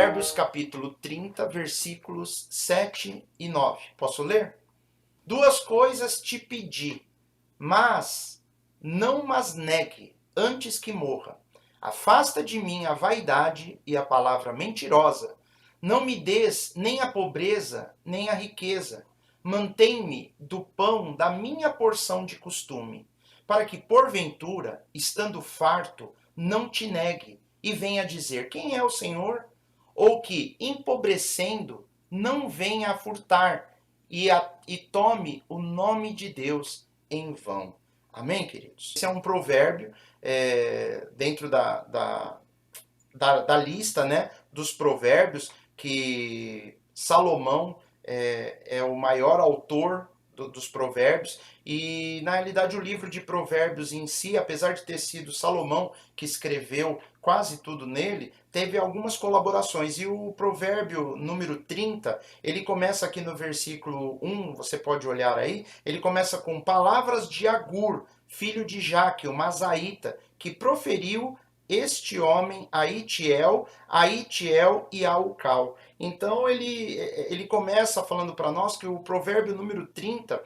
Provérbios capítulo 30, versículos 7 e 9. Posso ler? Duas coisas te pedi, mas não mas negue antes que morra. Afasta de mim a vaidade e a palavra mentirosa. Não me des nem a pobreza, nem a riqueza. Mantém-me do pão da minha porção de costume, para que, porventura, estando farto, não te negue e venha dizer: quem é o Senhor? Ou que, empobrecendo, não venha a furtar e tome o nome de Deus em vão. Amém, queridos? Esse é um provérbio dentro da lista, né, dos provérbios, que Salomão é o maior autor dos provérbios, e na realidade o livro de provérbios em si, apesar de ter sido Salomão que escreveu quase tudo nele, teve algumas colaborações, e o provérbio número 30, ele começa aqui no versículo 1, você pode olhar aí, ele começa com palavras de Agur, filho de Jaque, o Mazaíta, que proferiu este homem a Itiel e a Ucal. Então ele começa falando para nós que o provérbio número 30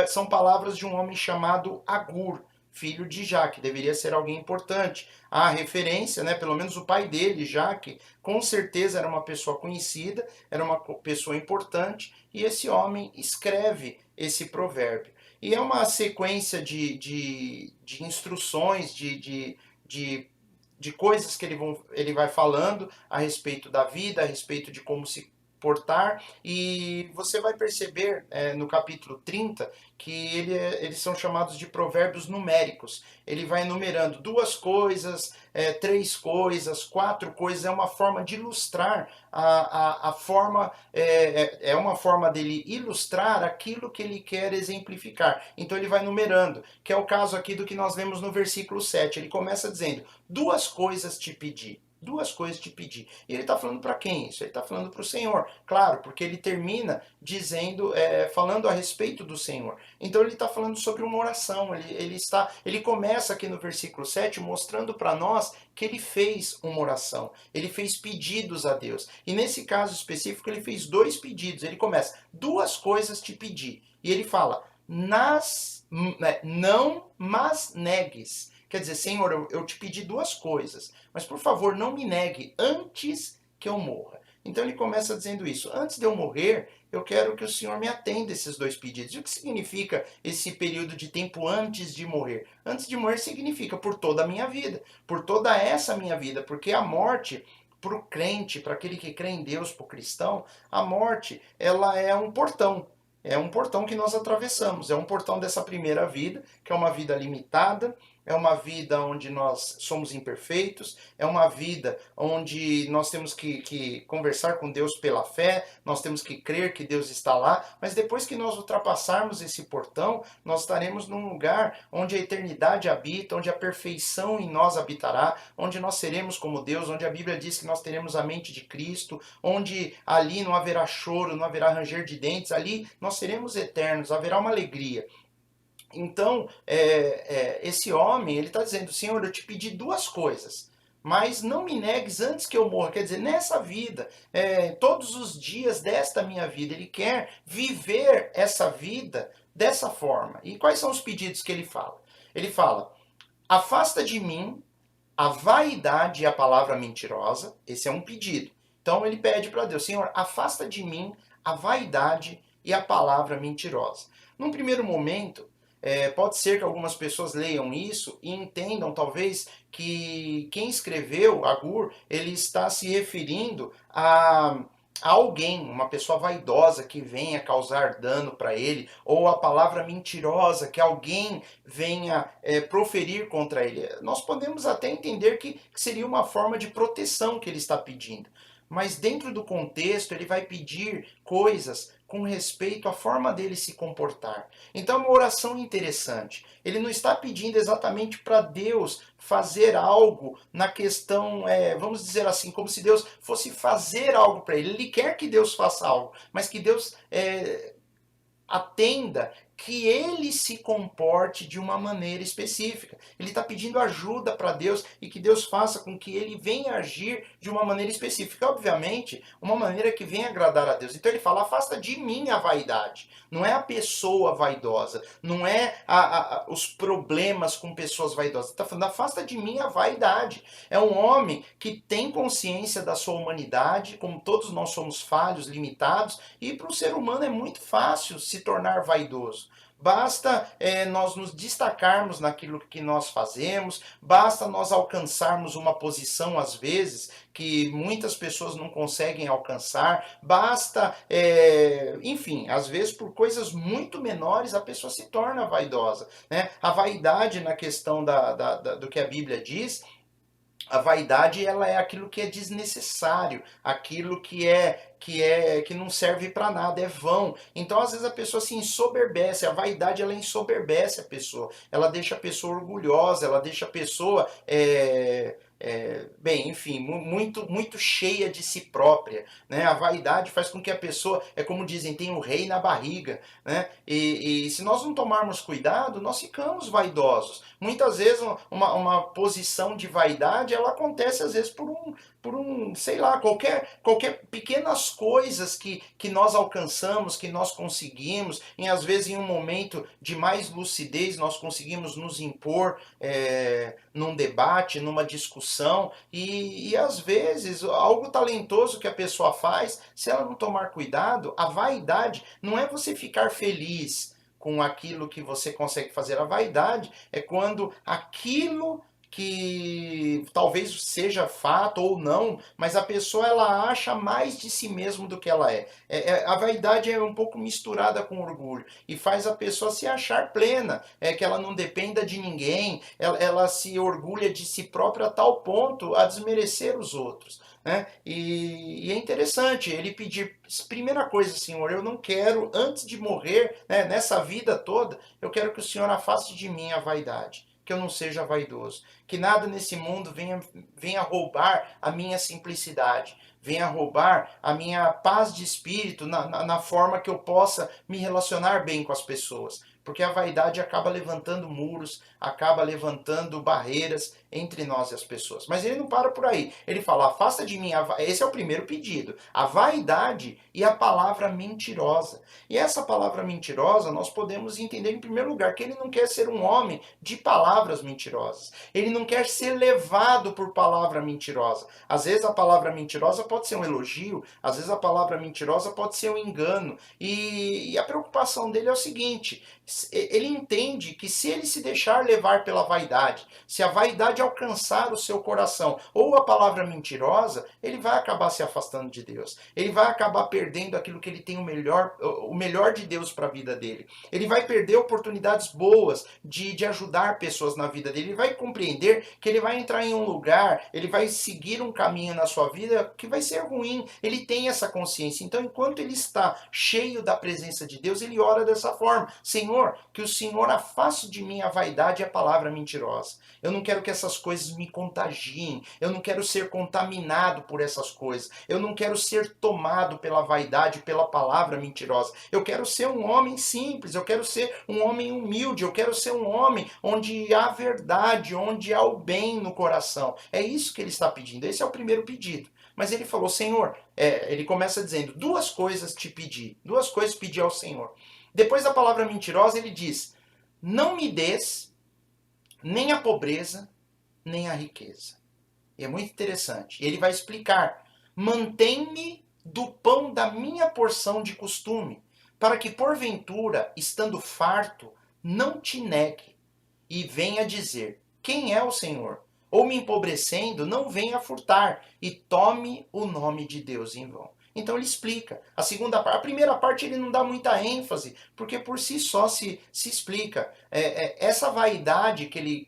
são palavras de um homem chamado Agur, filho de Jaque, deveria ser alguém importante. A referência, né, pelo menos o pai dele, Jaque, com certeza era uma pessoa conhecida, era uma pessoa importante, e esse homem escreve esse provérbio. E é uma sequência de instruções, de coisas que ele vai falando a respeito da vida, a respeito de como se portar, e você vai perceber no capítulo 30 que eles são chamados de provérbios numéricos. Ele vai enumerando duas coisas, três coisas, quatro coisas, é uma forma de ilustrar a forma, é uma forma dele ilustrar aquilo que ele quer exemplificar. Então ele vai numerando, que é o caso aqui do que nós vemos no versículo 7. Ele começa dizendo: duas coisas te pedi. Duas coisas te pedi. E ele está falando para quem isso? Ele está falando para o Senhor. Claro, porque ele termina dizendo, falando a respeito do Senhor. Então ele está falando sobre uma oração. Ele começa aqui no versículo 7 mostrando para nós que ele fez uma oração. Ele fez pedidos a Deus. E nesse caso específico ele fez dois pedidos. Ele começa: duas coisas te pedi. E ele fala: não mas negues. Quer dizer, Senhor, eu te pedi duas coisas, mas por favor não me negue antes que eu morra. Então ele começa dizendo isso: antes de eu morrer, eu quero que o Senhor me atenda esses dois pedidos. E o que significa esse período de tempo antes de morrer? Antes de morrer significa por toda a minha vida, por toda essa minha vida, porque a morte, para o crente, para aquele que crê em Deus, para o cristão, a morte, ela é um portão. É um portão que nós atravessamos, é um portão dessa primeira vida, que é uma vida limitada, é uma vida onde nós somos imperfeitos, é uma vida onde nós temos que conversar com Deus pela fé, nós temos que crer que Deus está lá, mas depois que nós ultrapassarmos esse portão, nós estaremos num lugar onde a eternidade habita, onde a perfeição em nós habitará, onde nós seremos como Deus, onde a Bíblia diz que nós teremos a mente de Cristo, onde ali não haverá choro, não haverá ranger de dentes, ali nós seremos eternos, haverá uma alegria. Então, esse homem, ele está dizendo: Senhor, eu te pedi duas coisas, mas não me negues antes que eu morra. Quer dizer, nessa vida, todos os dias desta minha vida, ele quer viver essa vida dessa forma. E quais são os pedidos que ele fala? Ele fala: afasta de mim a vaidade e a palavra mentirosa. Esse é um pedido. Então ele pede para Deus: Senhor, afasta de mim a vaidade e a palavra mentirosa. Num primeiro momento, pode ser que algumas pessoas leiam isso e entendam talvez que quem escreveu, Agur, ele está se referindo a alguém, uma pessoa vaidosa que venha causar dano para ele, ou a palavra mentirosa que alguém venha proferir contra ele. Nós podemos até entender que seria uma forma de proteção que ele está pedindo. Mas dentro do contexto, ele vai pedir coisas com respeito à forma dele se comportar. Então é uma oração interessante. Ele não está pedindo exatamente para Deus fazer algo na questão, vamos dizer assim, como se Deus fosse fazer algo para ele. Ele quer que Deus faça algo, mas que Deus atenda que ele se comporte de uma maneira específica. Ele está pedindo ajuda para Deus e que Deus faça com que ele venha agir de uma maneira específica. Obviamente, uma maneira que venha agradar a Deus. Então ele fala, afasta de mim a vaidade. Não é a pessoa vaidosa, não é os problemas com pessoas vaidosas. Está falando, afasta de mim a vaidade. É um homem que tem consciência da sua humanidade, como todos nós somos falhos, limitados, e para o ser humano é muito fácil se tornar vaidoso. Basta nós nos destacarmos naquilo que nós fazemos, basta nós alcançarmos uma posição, às vezes, que muitas pessoas não conseguem alcançar, basta, enfim, às vezes por coisas muito menores a pessoa se torna vaidosa. Né? A vaidade, na questão do que a Bíblia diz, a vaidade ela é aquilo que é desnecessário, aquilo que não serve para nada, é vão. Então às vezes a pessoa se ensoberbece, a vaidade ela ensoberbece a pessoa, ela deixa a pessoa orgulhosa, ela deixa a pessoa bem, enfim, muito cheia de si própria, né? A vaidade faz com que a pessoa, é como dizem, tem o rei na barriga, né? E se nós não tomarmos cuidado, nós ficamos vaidosos. Muitas vezes uma posição de vaidade, ela acontece às vezes por um, sei lá, qualquer pequenas coisas que nós alcançamos, que nós conseguimos, e às vezes em um momento de mais lucidez nós conseguimos nos impor num debate, numa discussão, e às vezes algo talentoso que a pessoa faz, se ela não tomar cuidado, a vaidade não é você ficar feliz com aquilo que você consegue fazer. A vaidade é quando aquilo que talvez seja fato ou não, mas a pessoa ela acha mais de si mesmo do que ela é. A vaidade é um pouco misturada com orgulho e faz a pessoa se achar plena, que ela não dependa de ninguém, ela se orgulha de si própria a tal ponto a desmerecer os outros. Né? E é interessante ele pedir, primeira coisa, Senhor, eu não quero, antes de morrer, né, nessa vida toda, eu quero que o Senhor afaste de mim a vaidade, que eu não seja vaidoso, que nada nesse mundo venha roubar a minha simplicidade, venha roubar a minha paz de espírito na forma que eu possa me relacionar bem com as pessoas. Porque a vaidade acaba levantando muros, acaba levantando barreiras entre nós e as pessoas. Mas ele não para por aí. Ele fala, afasta de mim, esse é o primeiro pedido, a vaidade e a palavra mentirosa. E essa palavra mentirosa nós podemos entender em primeiro lugar que ele não quer ser um homem de palavras mentirosas. Ele não quer ser levado por palavra mentirosa. Às vezes a palavra mentirosa pode ser um elogio, às vezes a palavra mentirosa pode ser um engano. E a preocupação dele é o seguinte, ele entende que se ele se deixar levar pela vaidade, se a vaidade alcançar o seu coração, ou a palavra mentirosa, ele vai acabar se afastando de Deus. Ele vai acabar perdendo aquilo que ele tem o melhor de Deus para a vida dele. Ele vai perder oportunidades boas de ajudar pessoas na vida dele. Ele vai compreender que ele vai entrar em um lugar, ele vai seguir um caminho na sua vida que vai ser ruim. Ele tem essa consciência. Então, enquanto ele está cheio da presença de Deus, ele ora dessa forma. Senhor, que o Senhor afaste de mim a vaidade e a palavra mentirosa. Eu não quero que essas coisas me contagiem. Eu não quero ser contaminado por essas coisas. Eu não quero ser tomado pela vaidade, pela palavra mentirosa. Eu quero ser um homem simples. Eu quero ser um homem humilde. Eu quero ser um homem onde há verdade, onde há o bem no coração. É isso que ele está pedindo. Esse é o primeiro pedido. Mas ele falou, Senhor, ele começa dizendo, duas coisas te pedi. Duas coisas pedi ao Senhor. Depois da palavra mentirosa, ele diz, não me des nem a pobreza, nem a riqueza. E é muito interessante. Ele vai explicar, mantém-me do pão da minha porção de costume, para que porventura, estando farto, não te negue e venha dizer, quem é o Senhor? Ou me empobrecendo, não venha furtar e tome o nome de Deus em vão. Então ele explica. A primeira parte ele não dá muita ênfase, porque por si só se explica. Essa vaidade que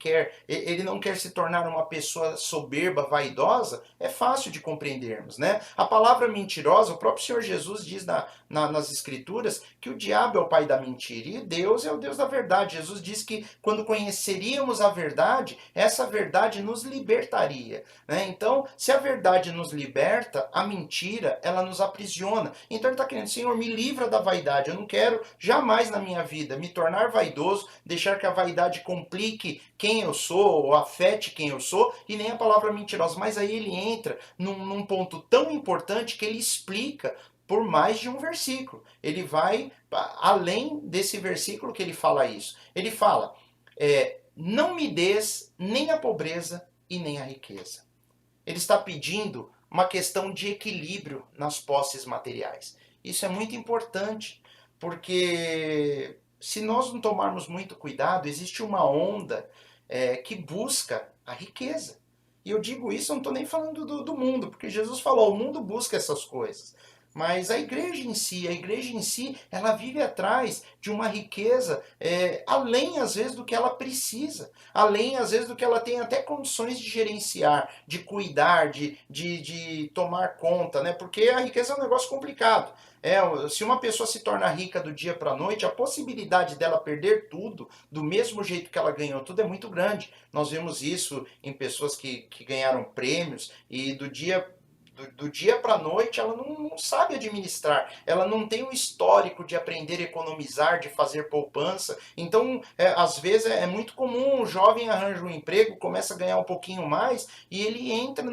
ele não quer se tornar uma pessoa soberba, vaidosa, é fácil de compreendermos. Né? A palavra mentirosa, o próprio Senhor Jesus diz nas Escrituras que o diabo é o pai da mentira e Deus é o Deus da verdade. Jesus diz que quando conheceríamos a verdade, essa verdade nos libertaria. Né? Então, se a verdade nos liberta, a mentira ela nos nos aprisiona. Então ele está querendo, Senhor, me livra da vaidade. Eu não quero jamais na minha vida me tornar vaidoso, deixar que a vaidade complique quem eu sou, ou afete quem eu sou, e nem a palavra mentirosa. Mas aí ele entra num ponto tão importante que ele explica por mais de um versículo. Ele vai além desse versículo que ele fala isso. Ele fala, não me des nem a pobreza e nem a riqueza. Ele está pedindo uma questão de equilíbrio nas posses materiais. Isso é muito importante, porque se nós não tomarmos muito cuidado, existe uma onda que busca a riqueza. E eu digo isso, eu não estou nem falando do mundo, porque Jesus falou, o mundo busca essas coisas. Mas a igreja em si, ela vive atrás de uma riqueza além, às vezes, do que ela precisa. Além, às vezes, do que ela tem até condições de gerenciar, de cuidar, de tomar conta, né? Porque a riqueza é um negócio complicado. Se uma pessoa se torna rica do dia para a noite, a possibilidade dela perder tudo, do mesmo jeito que ela ganhou tudo, é muito grande. Nós vemos isso em pessoas que ganharam prêmios e do dia para a noite ela não sabe administrar, ela não tem o histórico de aprender a economizar, de fazer poupança. Então, às vezes é muito comum, o jovem arranja um emprego, começa a ganhar um pouquinho mais e ele entra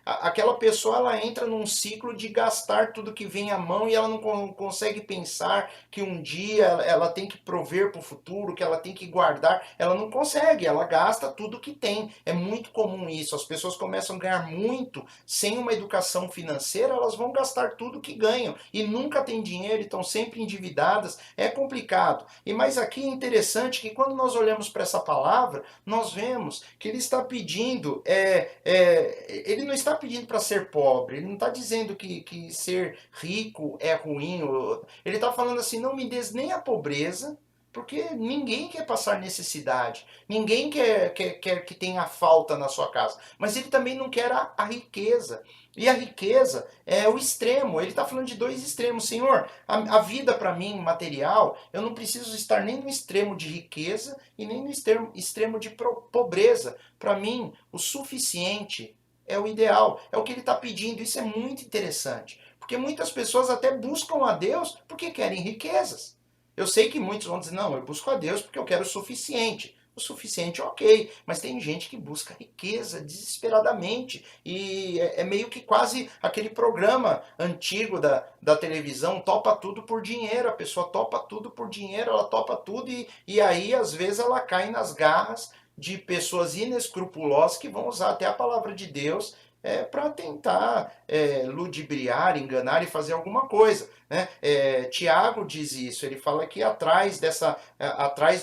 aquela pessoa ela entra num ciclo de gastar tudo que vem à mão e ela não consegue pensar que um dia ela tem que prover para o futuro, que ela tem que guardar, ela não consegue, ela gasta tudo que tem. É muito comum isso, as pessoas começam a ganhar muito sem uma educação financeira, elas vão gastar tudo que ganham e nunca têm dinheiro, estão sempre endividadas, é complicado. Mas aqui é interessante que quando nós olhamos para essa palavra, nós vemos que ele está pedindo, ele não está pedindo para ser pobre, ele não está dizendo que ser rico é ruim, ele está falando assim, não me des nem a pobreza, porque ninguém quer passar necessidade, ninguém quer que tenha falta na sua casa, mas ele também não quer a riqueza. E a riqueza é o extremo, ele está falando de dois extremos. Senhor, a vida para mim, material, eu não preciso estar nem no extremo de riqueza e nem no extremo de pobreza. Para mim, o suficiente é o ideal, é o que ele está pedindo. Isso é muito interessante, porque muitas pessoas até buscam a Deus porque querem riquezas. Eu sei que muitos vão dizer, não, eu busco a Deus porque eu quero o suficiente. O suficiente, ok, mas tem gente que busca riqueza desesperadamente. E é meio que quase aquele programa antigo da televisão, topa tudo por dinheiro. A pessoa topa tudo por dinheiro, ela topa tudo e aí às vezes ela cai nas garras de pessoas inescrupulosas que vão usar até a palavra de Deus para tentar ludibriar, enganar e fazer alguma coisa. Né? Tiago diz isso, ele fala que atrás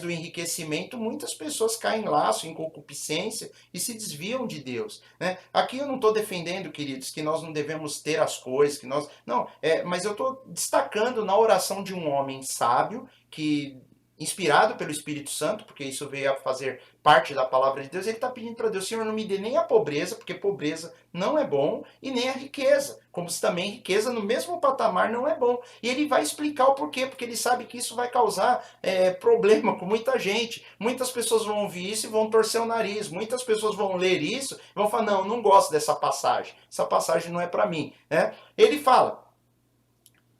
do enriquecimento muitas pessoas caem em laço, em concupiscência e se desviam de Deus. Né? Aqui eu não estou defendendo, queridos, que nós não devemos ter as coisas, que nós não, mas eu estou destacando na oração de um homem sábio que inspirado pelo Espírito Santo, porque isso veio a fazer parte da palavra de Deus, ele está pedindo para Deus, Senhor, não me dê nem a pobreza, porque pobreza não é bom, e nem a riqueza, como se também riqueza no mesmo patamar não é bom. E ele vai explicar o porquê, porque ele sabe que isso vai causar problema com muita gente. Muitas pessoas vão ouvir isso e vão torcer o nariz, muitas pessoas vão ler isso e vão falar, não gosto dessa passagem, essa passagem não é para mim. Né? Ele fala,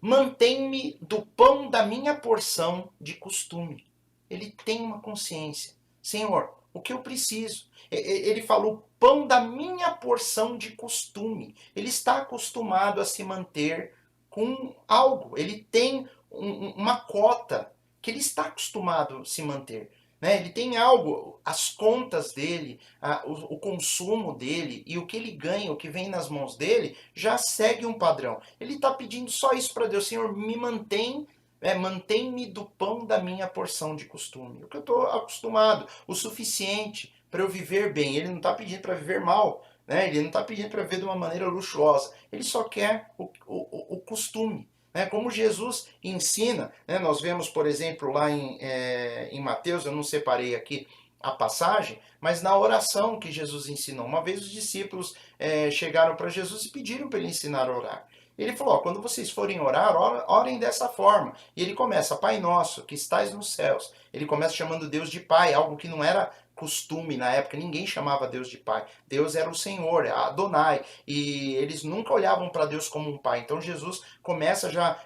mantém-me do pão da minha porção de costume. Ele tem uma consciência. Senhor, o que eu preciso? Ele falou, pão da minha porção de costume. Ele está acostumado a se manter com algo. Ele tem uma cota que ele está acostumado a se manter. Né? Ele tem algo, as contas dele, o consumo dele e o que ele ganha, o que vem nas mãos dele, já segue um padrão. Ele está pedindo só isso para Deus, Senhor, me mantém-me do pão da minha porção de costume. O que eu estou acostumado, o suficiente para eu viver bem. Ele não está pedindo para viver mal, né? Ele não está pedindo para viver de uma maneira luxuosa. Ele só quer o costume. Né? Como Jesus ensina, né? Nós vemos, por exemplo, lá em Mateus, eu não separei aqui a passagem, mas na oração que Jesus ensinou. Uma vez os discípulos chegaram para Jesus e pediram para ele ensinar a orar. Ele falou, quando vocês forem orar, orem dessa forma. E ele começa, Pai nosso, que estais nos céus. Ele começa chamando Deus de Pai, algo que não era costume na época, ninguém chamava Deus de pai. Deus era o Senhor, Adonai, e eles nunca olhavam para Deus como um pai. Então Jesus começa já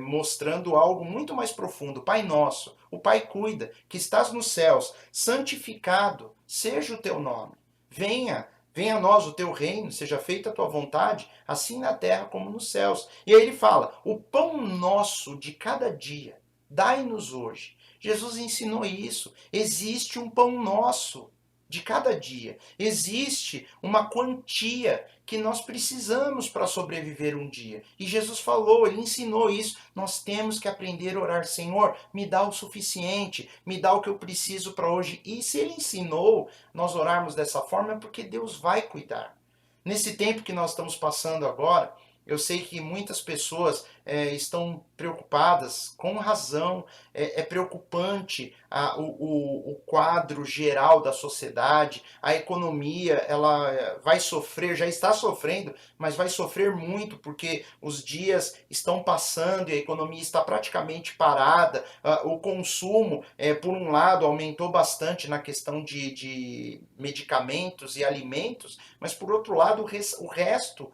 mostrando algo muito mais profundo. Pai nosso, o Pai cuida, que estás nos céus, santificado seja o teu nome. Venha a nós o teu reino, seja feita a tua vontade, assim na terra como nos céus. E aí ele fala, o pão nosso de cada dia, dai-nos hoje. Jesus ensinou isso. Existe um pão nosso de cada dia. Existe uma quantia que nós precisamos para sobreviver um dia. E Jesus falou, ele ensinou isso. Nós temos que aprender a orar, Senhor, me dá o suficiente, me dá o que eu preciso para hoje. E se ele ensinou nós orarmos dessa forma, é porque Deus vai cuidar. Nesse tempo que nós estamos passando agora, eu sei que muitas pessoas estão preocupadas, com razão, é preocupante o quadro geral da sociedade, a economia ela vai sofrer, já está sofrendo, mas vai sofrer muito porque os dias estão passando e a economia está praticamente parada, o consumo, por um lado, aumentou bastante na questão de medicamentos e alimentos, mas por outro lado, o resto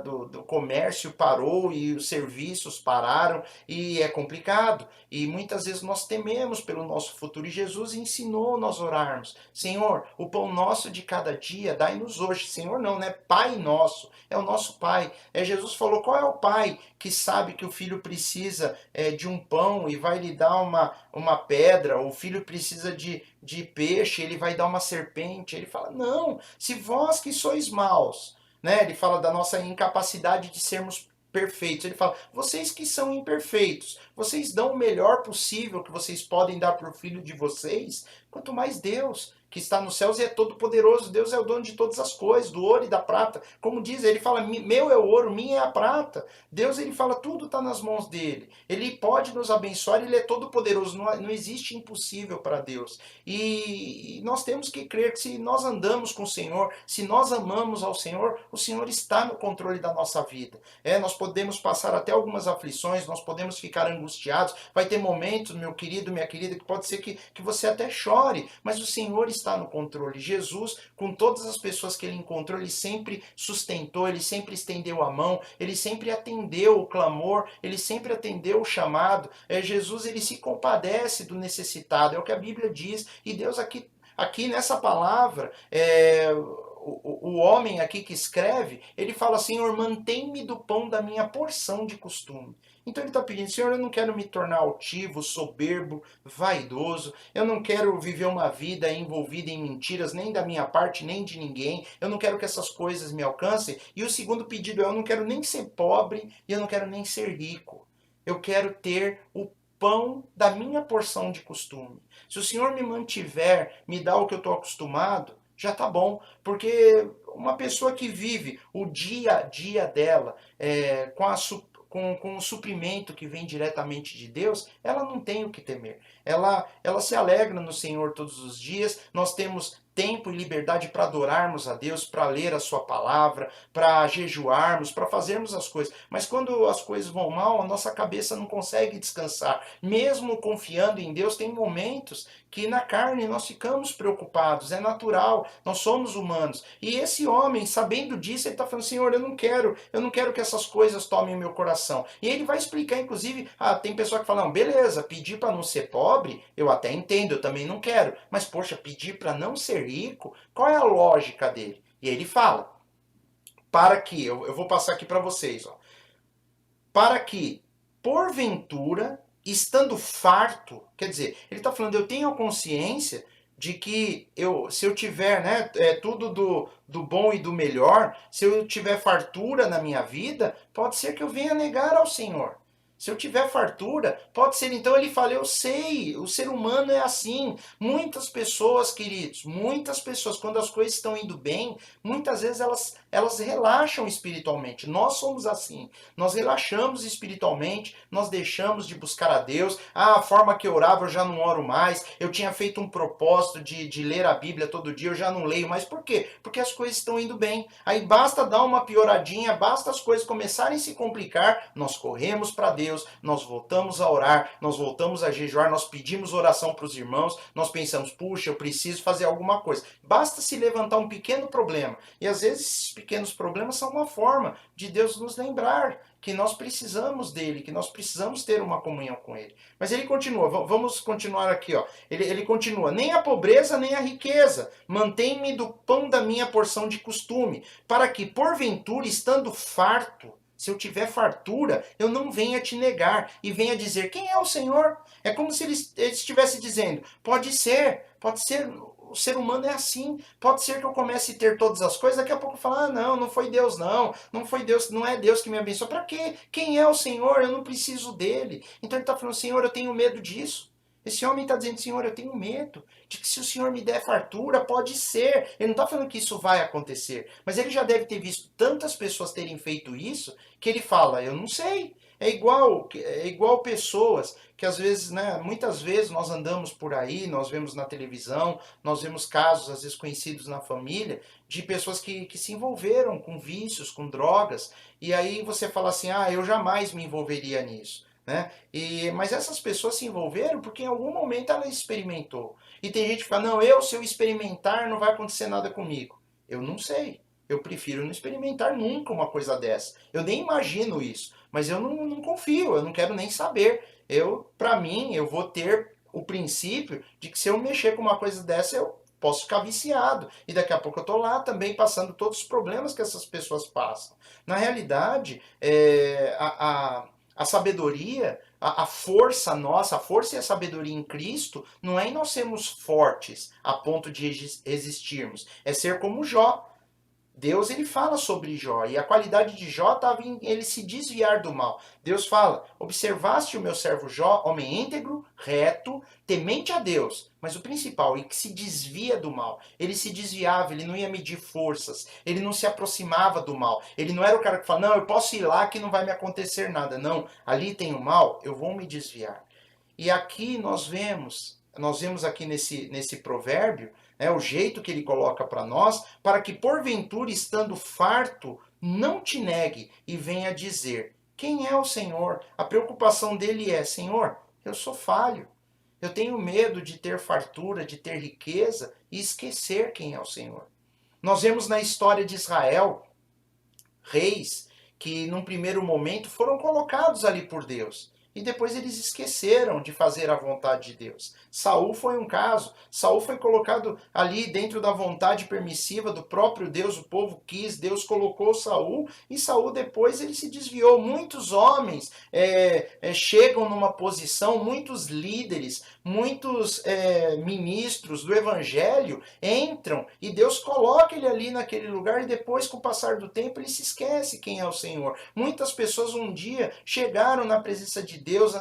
do comércio parou e os serviços pararam e é complicado. E muitas vezes nós tememos pelo nosso futuro e Jesus ensinou nós orarmos. Senhor, o pão nosso de cada dia, dai-nos hoje. Senhor não, né? Pai nosso, é o nosso Pai. Jesus falou, qual é o pai que sabe que o filho precisa de um pão e vai lhe dar uma pedra, o filho precisa de peixe, ele vai dar uma serpente? Ele fala, não, se vós que sois maus, né? Ele fala da nossa incapacidade de sermos perfeitos. Ele fala, vocês que são imperfeitos, vocês dão o melhor possível que vocês podem dar para o filho de vocês, quanto mais Deus, que está nos céus e é todo poderoso. Deus é o dono de todas as coisas, do ouro e da prata. Como diz, ele fala, meu é o ouro, minha é a prata. Deus, ele fala, tudo está nas mãos dele. Ele pode nos abençoar, ele é todo poderoso. Não existe impossível para Deus. E nós temos que crer que se nós andamos com o Senhor, se nós amamos ao Senhor, o Senhor está no controle da nossa vida. Nós podemos passar até algumas aflições, nós podemos ficar angustiados. Vai ter momentos, meu querido, minha querida, que pode ser que você até chore, mas o Senhor está no controle. Jesus, com todas as pessoas que ele encontrou, ele sempre sustentou, ele sempre estendeu a mão, ele sempre atendeu o clamor, ele sempre atendeu o chamado. Jesus, ele se compadece do necessitado, é o que a Bíblia diz. E Deus aqui nessa palavra, o homem aqui que escreve, ele fala, Senhor, mantém-me do pão da minha porção de costume. Então ele está pedindo, Senhor, eu não quero me tornar altivo, soberbo, vaidoso, eu não quero viver uma vida envolvida em mentiras, nem da minha parte, nem de ninguém, eu não quero que essas coisas me alcancem. E o segundo pedido é, eu não quero nem ser pobre e eu não quero nem ser rico. Eu quero ter o pão da minha porção de costume. Se o Senhor me mantiver, me dá o que eu estou acostumado, já está bom, porque uma pessoa que vive o dia a dia dela com o suprimento que vem diretamente de Deus, ela não tem o que temer. Ela se alegra no Senhor todos os dias. Nós temos tempo e liberdade para adorarmos a Deus, para ler a sua palavra, para jejuarmos, para fazermos as coisas. Mas quando as coisas vão mal, a nossa cabeça não consegue descansar. Mesmo confiando em Deus, tem momentos que na carne nós ficamos preocupados, é natural, nós somos humanos. E esse homem, sabendo disso, ele está falando, Senhor, eu não quero que essas coisas tomem meu coração. E ele vai explicar, inclusive, tem pessoa que fala, não, beleza, pedir para não ser pobre, eu até entendo, eu também não quero. Mas, poxa, pedir para não ser rico, qual é a lógica dele? E ele fala, para que, eu vou passar aqui para vocês, ó, para que, porventura, estando farto, quer dizer, ele está falando, eu tenho a consciência de que se eu tiver tudo do bom e do melhor, se eu tiver fartura na minha vida, pode ser que eu venha negar ao Senhor. Se eu tiver fartura, pode ser, então ele fala, eu sei, o ser humano é assim. Muitas pessoas, queridos, muitas pessoas, quando as coisas estão indo bem, muitas vezes elas relaxam espiritualmente. Nós somos assim. Nós relaxamos espiritualmente, nós deixamos de buscar a Deus. A forma que eu orava, eu já não oro mais. Eu tinha feito um propósito de ler a Bíblia todo dia, eu já não leio mais. Por quê? Porque as coisas estão indo bem. Aí basta dar uma pioradinha, basta as coisas começarem a se complicar, nós corremos para Deus. Deus, nós voltamos a orar, nós voltamos a jejuar, nós pedimos oração para os irmãos, nós pensamos, puxa, eu preciso fazer alguma coisa. Basta se levantar um pequeno problema. E às vezes esses pequenos problemas são uma forma de Deus nos lembrar que nós precisamos dele, que nós precisamos ter uma comunhão com ele. Mas ele continua, vamos continuar aqui, ó. Ele continua, nem a pobreza nem a riqueza, mantém-me do pão da minha porção de costume, para que, porventura, estando farto, se eu tiver fartura, eu não venha te negar e venha dizer, quem é o Senhor? É como se ele estivesse dizendo, pode ser, o ser humano é assim. Pode ser que eu comece a ter todas as coisas, daqui a pouco eu falo, não foi Deus não foi Deus, não é Deus que me abençoou. Para quê? Quem é o Senhor? Eu não preciso dele. Então ele está falando, Senhor, eu tenho medo disso. Esse homem está dizendo, Senhor, eu tenho medo de que se o Senhor me der fartura, pode ser. Ele não está falando que isso vai acontecer, mas ele já deve ter visto tantas pessoas terem feito isso, que ele fala, eu não sei. É igual pessoas que às vezes, né, muitas vezes nós andamos por aí, nós vemos na televisão, nós vemos casos às vezes conhecidos na família, de pessoas que se envolveram com vícios, com drogas, e aí você fala assim, eu jamais me envolveria nisso. Né? Mas essas pessoas se envolveram porque em algum momento ela experimentou. E tem gente que fala, não, se eu experimentar não vai acontecer nada comigo. Eu não sei. Eu prefiro não experimentar nunca uma coisa dessa. Eu nem imagino isso. Mas eu não confio, eu não quero nem saber. Para mim, eu vou ter o princípio de que se eu mexer com uma coisa dessa, eu posso ficar viciado. E daqui a pouco eu estou lá também passando todos os problemas que essas pessoas passam. Na realidade, a sabedoria, a força nossa, a força e a sabedoria em Cristo, não é em nós sermos fortes a ponto de resistirmos. É ser como Jó. Deus ele fala sobre Jó, e a qualidade de Jó estava em ele se desviar do mal. Deus fala, observaste o meu servo Jó, homem íntegro, reto, temente a Deus, mas o principal, e que se desvia do mal. Ele se desviava, ele não ia medir forças, ele não se aproximava do mal. Ele não era o cara que fala, não, eu posso ir lá que não vai me acontecer nada. Não, ali tem o mal, eu vou me desviar. E aqui nós vemos aqui nesse provérbio, o jeito que ele coloca para nós, para que porventura, estando farto, não te negue e venha dizer, quem é o Senhor? A preocupação dele é, Senhor, eu sou falho. Eu tenho medo de ter fartura, de ter riqueza e esquecer quem é o Senhor. Nós vemos na história de Israel, reis que num primeiro momento foram colocados ali por Deus. E depois eles esqueceram de fazer a vontade de Deus. Saul foi um caso. Saul foi colocado ali dentro da vontade permissiva do próprio Deus. O povo quis, Deus colocou Saul. E Saul depois ele se desviou. Muitos homens chegam numa posição, muitos líderes, muitos ministros do evangelho entram e Deus coloca ele ali naquele lugar e depois, com o passar do tempo, ele se esquece quem é o Senhor. Muitas pessoas um dia chegaram na presença de Deus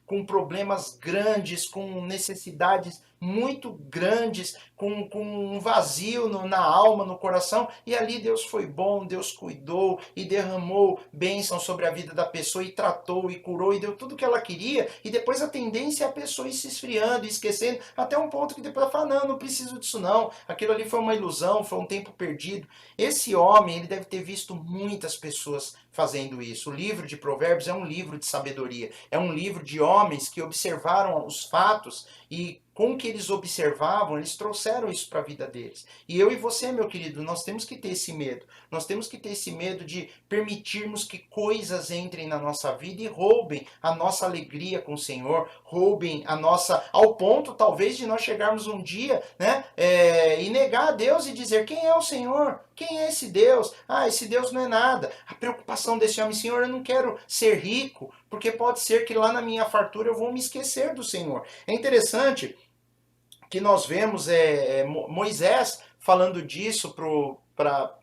com problemas grandes, com necessidades muito grandes, com um vazio na alma, no coração, e ali Deus foi bom, Deus cuidou e derramou bênção sobre a vida da pessoa e tratou e curou e deu tudo o que ela queria, e depois a tendência é a pessoa ir se esfriando, esquecendo, até um ponto que depois ela fala, não preciso disso não, aquilo ali foi uma ilusão, foi um tempo perdido. Esse homem, ele deve ter visto muitas pessoas fazendo isso. O livro de Provérbios é um livro de sabedoria, é um livro de homens que observaram os fatos e com o que eles observavam, eles trouxeram isso para a vida deles. E eu e você, meu querido, nós temos que ter esse medo. Nós temos que ter esse medo de permitirmos que coisas entrem na nossa vida e roubem a nossa alegria com o Senhor, roubem a nossa, ao ponto talvez de nós chegarmos um dia, e negar a Deus e dizer, quem é o Senhor? Quem é esse Deus? Esse Deus não é nada. A preocupação desse homem, Senhor, eu não quero ser rico, porque pode ser que lá na minha fartura eu vou me esquecer do Senhor. É interessante que nós vemos Moisés falando disso para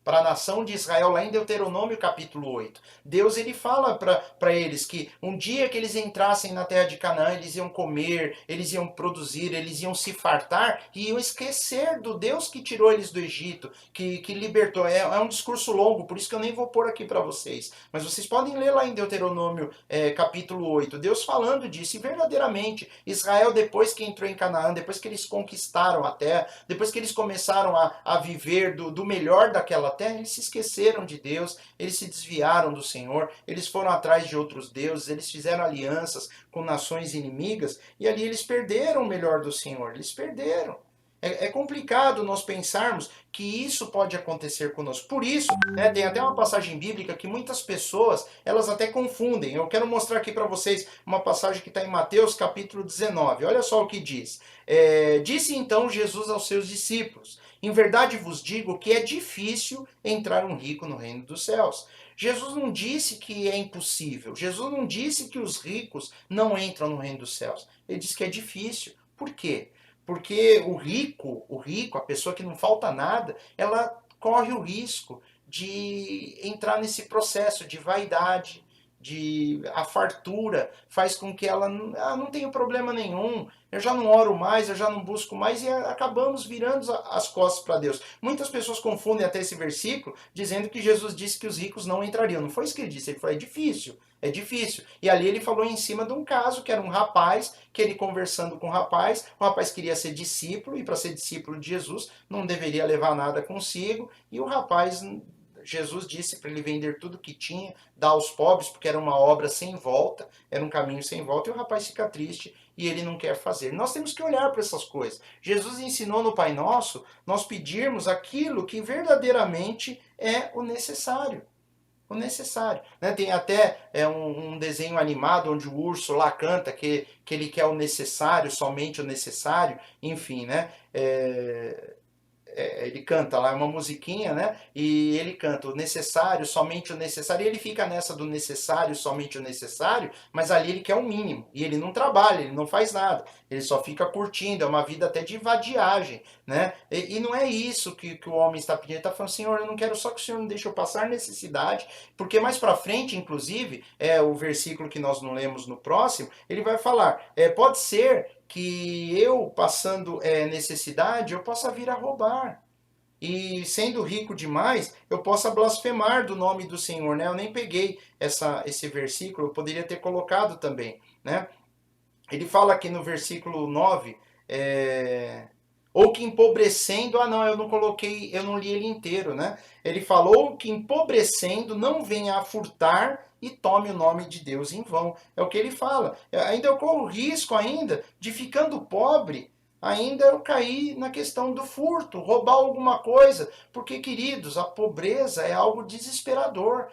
a nação de Israel lá em Deuteronômio capítulo 8. Deus ele fala para eles que um dia que eles entrassem na terra de Canaã, eles iam comer, eles iam produzir, eles iam se fartar e iam esquecer do Deus que tirou eles do Egito, que libertou. É um discurso longo, por isso que eu nem vou pôr aqui para vocês. Mas vocês podem ler lá em Deuteronômio capítulo 8, Deus falando disso. E verdadeiramente, Israel depois que entrou em Canaã, depois que eles conquistaram a terra, depois que eles começaram a viver do melhor daquela terra, eles se esqueceram de Deus, eles se desviaram do Senhor, eles foram atrás de outros deuses, eles fizeram alianças com nações inimigas, e ali eles perderam o melhor do Senhor, eles perderam. É complicado nós pensarmos que isso pode acontecer conosco. Por isso, né, tem até uma passagem bíblica que muitas pessoas, elas até confundem. Eu quero mostrar aqui para vocês uma passagem que está em Mateus capítulo 19. Olha só o que diz. Disse então Jesus aos seus discípulos: em verdade vos digo que é difícil entrar um rico no reino dos céus. Jesus não disse que é impossível. Jesus não disse que os ricos não entram no reino dos céus. Ele disse que é difícil. Por quê? Porque o rico, a pessoa que não falta nada, ela corre o risco de entrar nesse processo de vaidade, a fartura faz com que ela não tenha problema nenhum, eu já não oro mais, eu já não busco mais, e acabamos virando as costas para Deus. Muitas pessoas confundem até esse versículo, dizendo que Jesus disse que os ricos não entrariam. Não foi isso que ele disse, ele falou, é difícil. É difícil. E ali ele falou em cima de um caso, que era um rapaz, que ele conversando com o rapaz queria ser discípulo, e para ser discípulo de Jesus não deveria levar nada consigo, e o rapaz, Jesus disse para ele vender tudo que tinha, dar aos pobres, porque era uma obra sem volta, era um caminho sem volta, e o rapaz fica triste e ele não quer fazer. Nós temos que olhar para essas coisas. Jesus ensinou no Pai Nosso, nós pedirmos aquilo que verdadeiramente é o necessário. O necessário. Né? Tem até um desenho animado onde o urso lá canta que ele quer o necessário, somente o necessário, enfim, né? Ele canta lá, é uma musiquinha, né? E ele canta o necessário, somente o necessário, e ele fica nessa do necessário, somente o necessário, mas ali ele quer o mínimo, e ele não trabalha, ele não faz nada, ele só fica curtindo, é uma vida até de vadiagem, né? E não é isso que o homem está pedindo, ele está falando, Senhor, eu não quero só que o Senhor não deixe eu passar necessidade, porque mais para frente, inclusive, o versículo que nós não lemos no próximo, ele vai falar, pode ser que eu, passando necessidade, eu possa vir a roubar. E sendo rico demais, eu possa blasfemar do nome do Senhor. Né? Eu nem peguei esse versículo, eu poderia ter colocado também. Né? Ele fala aqui no versículo 9, ou que empobrecendo, não, eu não coloquei, eu não li ele inteiro, né? Ele falou que empobrecendo não venha a furtar e tome o nome de Deus em vão. É o que ele fala. Ainda eu corro risco ainda de, ficando pobre, ainda eu cair na questão do furto, roubar alguma coisa, porque, queridos, a pobreza é algo desesperador.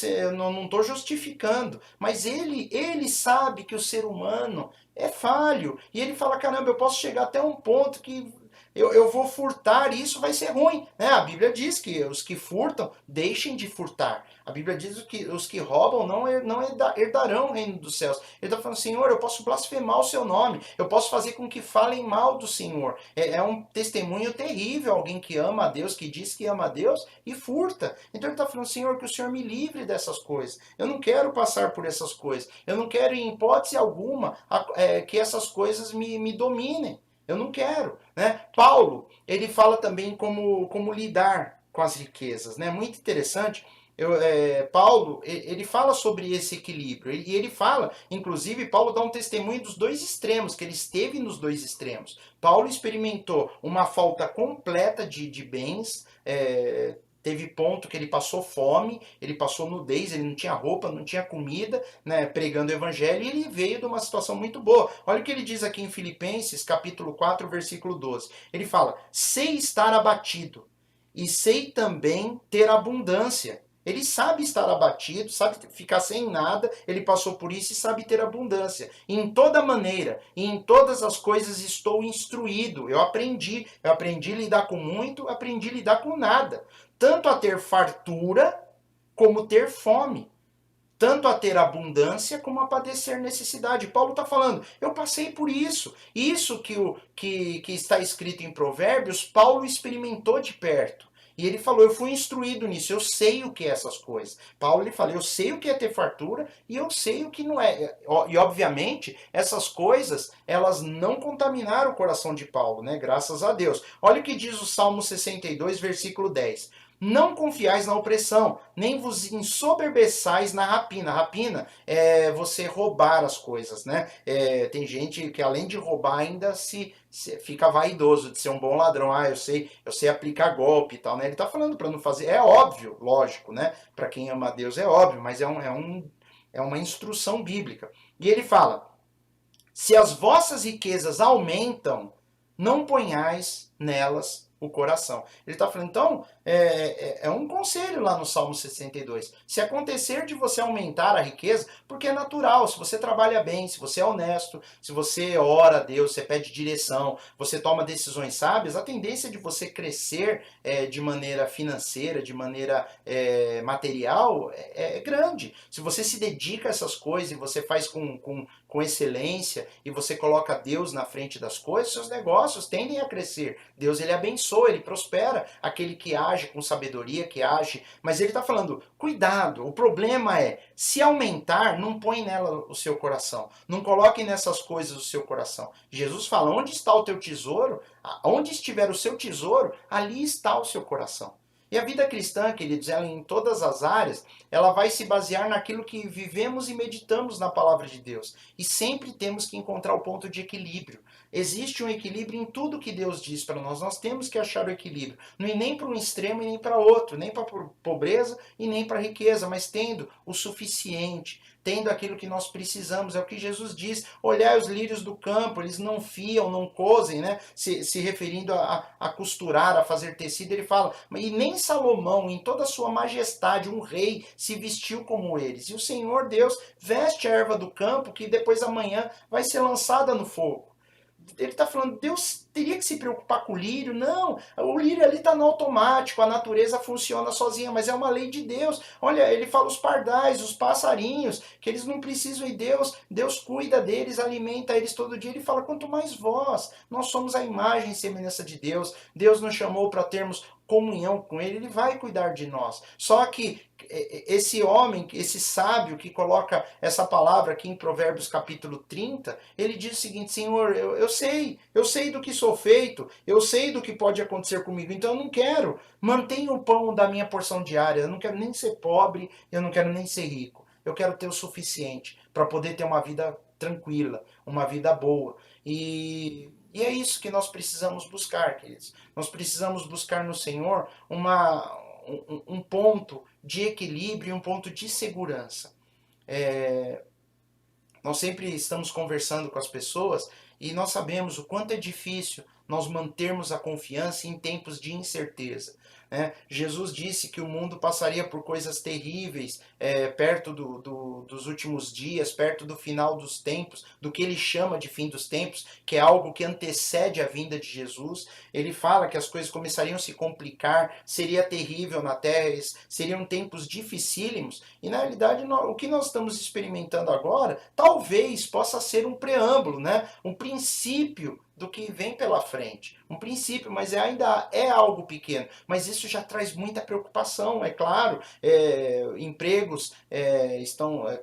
Eu não estou justificando, mas ele sabe que o ser humano é falho, e ele fala, caramba, eu posso chegar até um ponto que eu vou furtar e isso vai ser ruim. Né? A Bíblia diz que os que furtam, deixem de furtar. A Bíblia diz que os que roubam não herdarão o reino dos céus. Ele está falando, Senhor, eu posso blasfemar o seu nome, eu posso fazer com que falem mal do Senhor. É um testemunho terrível, alguém que ama a Deus, que diz que ama a Deus e furta. Então ele está falando, Senhor, que o Senhor me livre dessas coisas. Eu não quero passar por essas coisas. Eu não quero, em hipótese alguma, que essas coisas me dominem. Eu não quero. Né? Paulo, ele fala também como lidar com as riquezas. Né? Muito interessante. Paulo, ele fala sobre esse equilíbrio. E ele fala, inclusive, Paulo dá um testemunho dos dois extremos, que ele esteve nos dois extremos. Paulo experimentou uma falta completa de bens, teve ponto que ele passou fome, ele passou nudez, ele não tinha roupa, não tinha comida, né, pregando o evangelho, e ele veio de uma situação muito boa. Olha o que ele diz aqui em Filipenses, capítulo 4, versículo 12. Ele fala, sei estar abatido, e sei também ter abundância. Ele sabe estar abatido, sabe ficar sem nada, ele passou por isso e sabe ter abundância. Em toda maneira, e em todas as coisas estou instruído. Eu aprendi a lidar com muito, aprendi a lidar com nada. Tanto a ter fartura, como ter fome. Tanto a ter abundância, como a padecer necessidade. Paulo está falando, eu passei por isso. Isso que está escrito em Provérbios, Paulo experimentou de perto. E ele falou, eu fui instruído nisso, eu sei o que é essas coisas. Paulo, ele fala, eu sei o que é ter fartura e eu sei o que não é. E, obviamente, essas coisas, elas não contaminaram o coração de Paulo, né? Graças a Deus. Olha o que diz o Salmo 62, versículo 10. Não confiais na opressão, nem vos ensoberbeçais na rapina. Rapina é você roubar as coisas, né? Tem gente que além de roubar ainda se fica vaidoso de ser um bom ladrão. Ah, eu sei aplicar golpe e tal, né? Ele tá falando para não fazer. É óbvio, lógico, né? Para quem ama a Deus é óbvio, mas é uma instrução bíblica. E ele fala: se as vossas riquezas aumentam, não ponhais nelas o coração. Ele está falando, então, é um conselho lá no Salmo 62. Se acontecer de você aumentar a riqueza, porque é natural, se você trabalha bem, se você é honesto, se você ora a Deus, você pede direção, você toma decisões sábias, a tendência de você crescer de maneira financeira, de maneira material, é grande. Se você se dedica a essas coisas e você faz com excelência e você coloca Deus na frente das coisas, seus negócios tendem a crescer. Deus ele abençoa, ele prospera aquele que age com sabedoria, que age. Mas ele está falando, cuidado, o problema é, se aumentar, não põe nela o seu coração. Não coloque nessas coisas o seu coração. Jesus fala, onde está o teu tesouro? Onde estiver o seu tesouro, ali está o seu coração. E a vida cristã, queridos, ela em todas as áreas, ela vai se basear naquilo que vivemos e meditamos na palavra de Deus. E sempre temos que encontrar o ponto de equilíbrio. Existe um equilíbrio em tudo que Deus diz para nós. Nós temos que achar o equilíbrio. Não ir nem para um extremo e nem para outro, nem para a pobreza e nem para a riqueza, mas tendo o suficiente, tendo aquilo que nós precisamos. É o que Jesus diz. Olhai os lírios do campo, eles não fiam, não cozem, né? Se referindo a costurar, a fazer tecido, ele fala, e nem Salomão, em toda a sua majestade, um rei, se vestiu como eles. E o Senhor Deus veste a erva do campo, que depois amanhã vai ser lançada no fogo. Ele está falando, Deus teria que se preocupar com o lírio? Não, o lírio ali está no automático, a natureza funciona sozinha, mas é uma lei de Deus. Olha, ele fala os pardais, os passarinhos, que eles não precisam de Deus cuida deles, alimenta eles todo dia. Ele fala, quanto mais vós, nós somos a imagem e semelhança de Deus. Deus nos chamou para termos comunhão com ele vai cuidar de nós. Só que esse homem, esse sábio que coloca essa palavra aqui em Provérbios capítulo 30, ele diz o seguinte, Senhor, eu sei do que sou feito, eu sei do que pode acontecer comigo, então eu não quero, mantenha o pão da minha porção diária, eu não quero nem ser pobre, eu não quero nem ser rico, eu quero ter o suficiente para poder ter uma vida tranquila, uma vida boa. E é isso que nós precisamos buscar, queridos. Nós precisamos buscar no Senhor um ponto de equilíbrio, um ponto de segurança. Nós sempre estamos conversando com as pessoas e nós sabemos o quanto é difícil nós mantermos a confiança em tempos de incerteza. Né? Jesus disse que o mundo passaria por coisas terríveis perto dos últimos dias, perto do final dos tempos, do que ele chama de fim dos tempos, que é algo que antecede a vinda de Jesus. Ele fala que as coisas começariam a se complicar, seria terrível na terra, seriam tempos dificílimos, e na realidade o que nós estamos experimentando agora talvez possa ser um preâmbulo, né? Um princípio do que vem pela frente. Um princípio, mas ainda é algo pequeno. Mas isso já traz muita preocupação, é claro. Empregos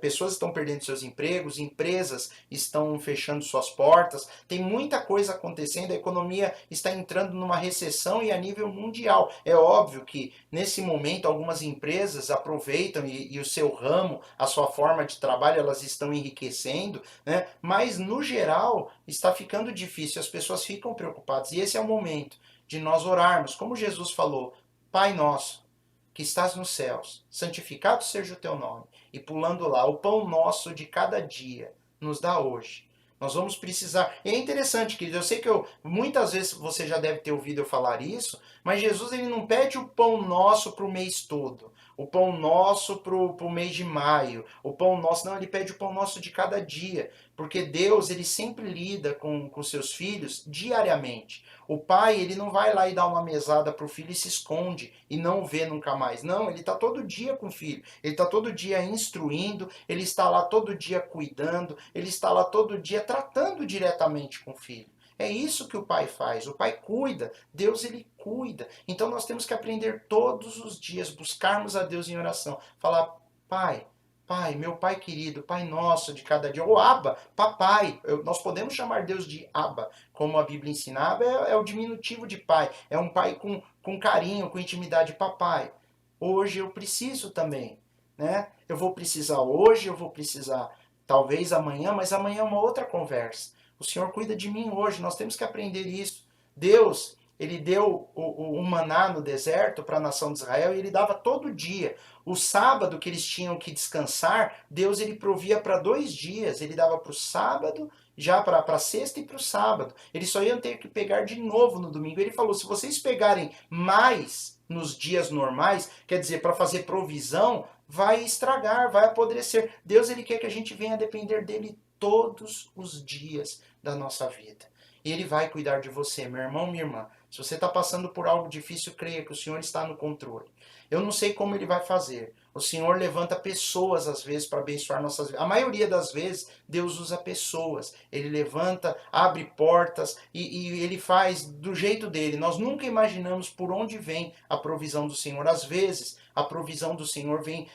pessoas estão perdendo seus empregos, empresas estão fechando suas portas, tem muita coisa acontecendo, a economia está entrando numa recessão e a nível mundial. É óbvio que nesse momento algumas empresas aproveitam e o seu ramo, a sua forma de trabalho, elas estão enriquecendo, né? Mas no geral está ficando difícil, as pessoas ficam preocupadas. E esse é o momento de nós orarmos, como Jesus falou, Pai nosso, que estás nos céus, santificado seja o teu nome. E pulando lá, o pão nosso de cada dia nos dá hoje. Nós vamos precisar. E é interessante, querido, eu sei que muitas vezes você já deve ter ouvido eu falar isso, mas Jesus ele não pede o pão nosso para o mês todo, o pão nosso para o mês de maio, o pão nosso, não, ele pede o pão nosso de cada dia, porque Deus ele sempre lida com seus filhos diariamente. O pai ele não vai lá e dá uma mesada para o filho e se esconde e não vê nunca mais. Não, ele está todo dia com o filho, ele está todo dia instruindo, ele está lá todo dia cuidando, ele está lá todo dia tratando diretamente com o filho. É isso que o pai faz. O pai cuida, Deus ele cuida. Então nós temos que aprender todos os dias, buscarmos a Deus em oração. Falar, Pai, Pai, meu Pai querido, Pai nosso de cada dia, ou Abba, papai. Nós podemos chamar Deus de Abba, como a Bíblia ensinava, é o diminutivo de pai. É um pai com carinho, com intimidade, papai. Hoje eu preciso também, né? Eu vou precisar hoje, eu vou precisar talvez amanhã, mas amanhã é uma outra conversa. O Senhor cuida de mim hoje, nós temos que aprender isso. Deus, ele deu o maná no deserto para a nação de Israel e ele dava todo dia. O sábado que eles tinham que descansar, Deus ele provia para 2 dias. Ele dava para o sábado, já para a sexta e para o sábado. Eles só iam ter que pegar de novo no domingo. Ele falou: se vocês pegarem mais nos dias normais, quer dizer, para fazer provisão, vai estragar, vai apodrecer. Deus ele quer que a gente venha depender dele todos os dias da nossa vida. E ele vai cuidar de você, meu irmão, minha irmã. Se você está passando por algo difícil, creia que o Senhor está no controle. Eu não sei como ele vai fazer. O Senhor levanta pessoas às vezes para abençoar nossas vidas. A maioria das vezes, Deus usa pessoas. Ele levanta, abre portas e ele faz do jeito dele. Nós nunca imaginamos por onde vem a provisão do Senhor. Às vezes, a provisão do Senhor vem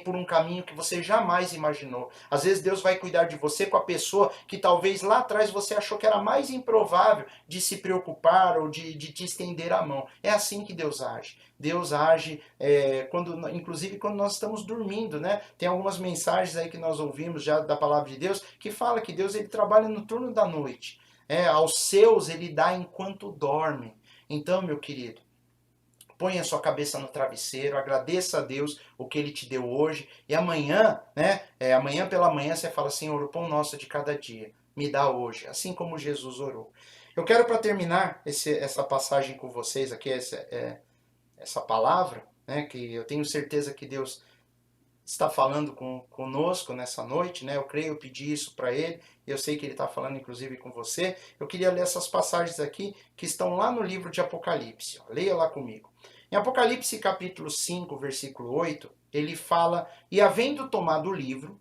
por um caminho que você jamais imaginou. Às vezes Deus vai cuidar de você com a pessoa que talvez lá atrás você achou que era mais improvável de se preocupar ou de te estender a mão. É assim que Deus age. Deus age, inclusive quando nós estamos dormindo, né? Tem algumas mensagens aí que nós ouvimos já da palavra de Deus que fala que Deus ele trabalha no turno da noite. Aos seus ele dá enquanto dorme. Então, meu querido, põe a sua cabeça no travesseiro, agradeça a Deus o que Ele te deu hoje. E amanhã, né? Amanhã pela manhã você fala: Senhor, o pão nosso de cada dia, me dá hoje. Assim como Jesus orou. Eu quero, para terminar essa passagem com vocês aqui, essa palavra, né? Que eu tenho certeza que Deus está falando conosco nessa noite, né? Eu creio, eu pedi isso para Ele, e eu sei que Ele está falando inclusive com você. Eu queria ler essas passagens aqui, que estão lá no livro de Apocalipse. Leia lá comigo. Em Apocalipse capítulo 5, versículo 8, ele fala: e havendo tomado o livro,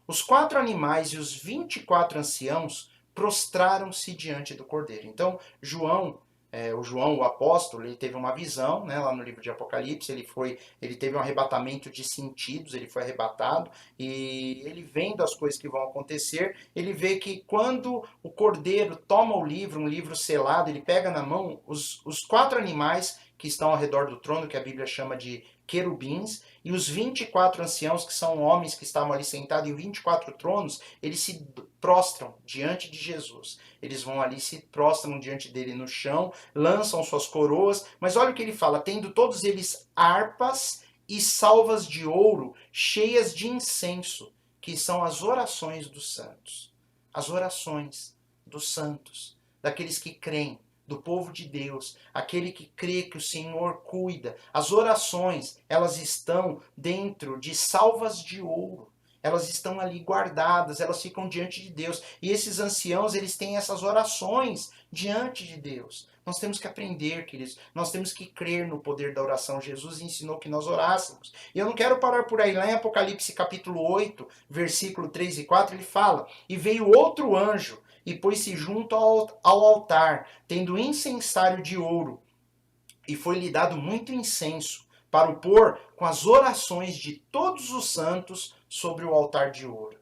os 4 animais e os 24 anciãos prostraram-se diante do Cordeiro. Então, o João, o apóstolo, ele teve uma visão, né, lá no livro de Apocalipse. Ele teve um arrebatamento de sentidos, ele foi arrebatado, e ele vendo as coisas que vão acontecer, ele vê que quando o Cordeiro toma o livro, um livro selado, ele pega na mão os 4 animais que estão ao redor do trono, que a Bíblia chama de querubins, e os 24 anciãos, que são homens que estavam ali sentados em 24 tronos, eles se prostram diante de Jesus. Eles vão ali, se prostram diante dele no chão, lançam suas coroas, mas olha o que ele fala: tendo todos eles harpas e salvas de ouro cheias de incenso, que são as orações dos santos. As orações dos santos, daqueles que creem, do povo de Deus, aquele que crê que o Senhor cuida. As orações, elas estão dentro de salvas de ouro. Elas estão ali guardadas, elas ficam diante de Deus. E esses anciãos, eles têm essas orações diante de Deus. Nós temos que aprender, queridos. Nós temos que crer no poder da oração. Jesus ensinou que nós orássemos. E eu não quero parar por aí. Lá em Apocalipse capítulo 8, versículo 3 e 4, ele fala: e veio outro anjo e pôs-se junto ao altar, tendo incensário de ouro, e foi-lhe dado muito incenso, para o pôr com as orações de todos os santos sobre o altar de ouro.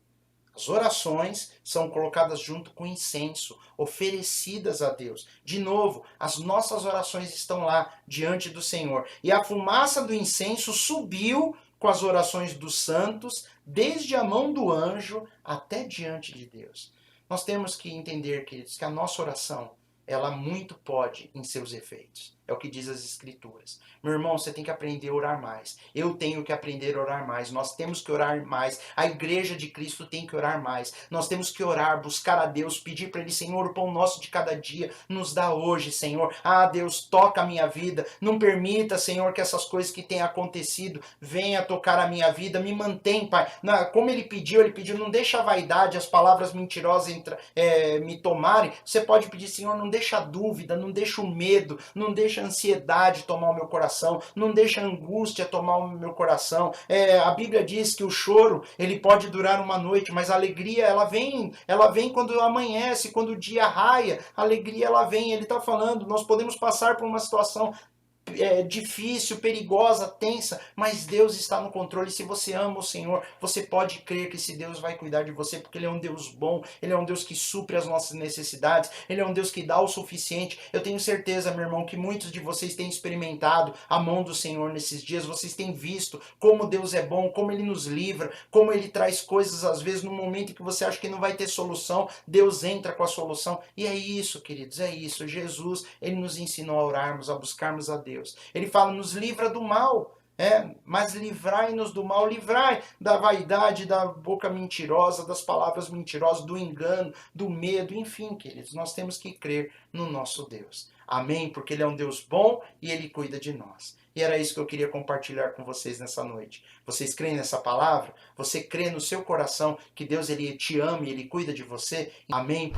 As orações são colocadas junto com incenso, oferecidas a Deus. De novo, as nossas orações estão lá diante do Senhor. E a fumaça do incenso subiu com as orações dos santos, desde a mão do anjo até diante de Deus. Nós temos que entender, queridos, que a nossa oração, ela muito pode em seus efeitos. É o que diz as Escrituras. Meu irmão, você tem que aprender a orar mais. Eu tenho que aprender a orar mais. Nós temos que orar mais. A igreja de Cristo tem que orar mais. Nós temos que orar, buscar a Deus, pedir para Ele: Senhor, o pão nosso de cada dia nos dá hoje, Senhor. Ah, Deus, toca a minha vida. Não permita, Senhor, que essas coisas que têm acontecido venham tocar a minha vida. Me mantém, Pai. Como Ele pediu, não deixa a vaidade, as palavras mentirosas me tomarem. Você pode pedir: Senhor, não deixa a dúvida, não deixa o medo, não deixa a ansiedade tomar o meu coração, não deixa a angústia tomar o meu coração. A Bíblia diz que o choro, ele pode durar uma noite, mas a alegria, ela vem quando amanhece, quando o dia raia. A alegria, ela vem. Ele está falando: nós podemos passar por uma situação difícil, perigosa, tensa, mas Deus está no controle. Se você ama o Senhor, você pode crer que esse Deus vai cuidar de você, porque Ele é um Deus bom, Ele é um Deus que supre as nossas necessidades, Ele é um Deus que dá o suficiente. Eu tenho certeza, meu irmão, que muitos de vocês têm experimentado a mão do Senhor nesses dias, vocês têm visto como Deus é bom, como Ele nos livra, como Ele traz coisas, às vezes, no momento em que você acha que não vai ter solução, Deus entra com a solução. E é isso, queridos, é isso. Jesus, Ele nos ensinou a orarmos, a buscarmos a Deus. Ele fala, nos livra do mal. Mas livrai-nos do mal, livrai da vaidade, da boca mentirosa, das palavras mentirosas, do engano, do medo, enfim, queridos, nós temos que crer no nosso Deus. Amém? Porque Ele é um Deus bom e Ele cuida de nós. E era isso que eu queria compartilhar com vocês nessa noite. Vocês creem nessa palavra? Você crê no seu coração que Deus Ele te ama e Ele cuida de você? Amém?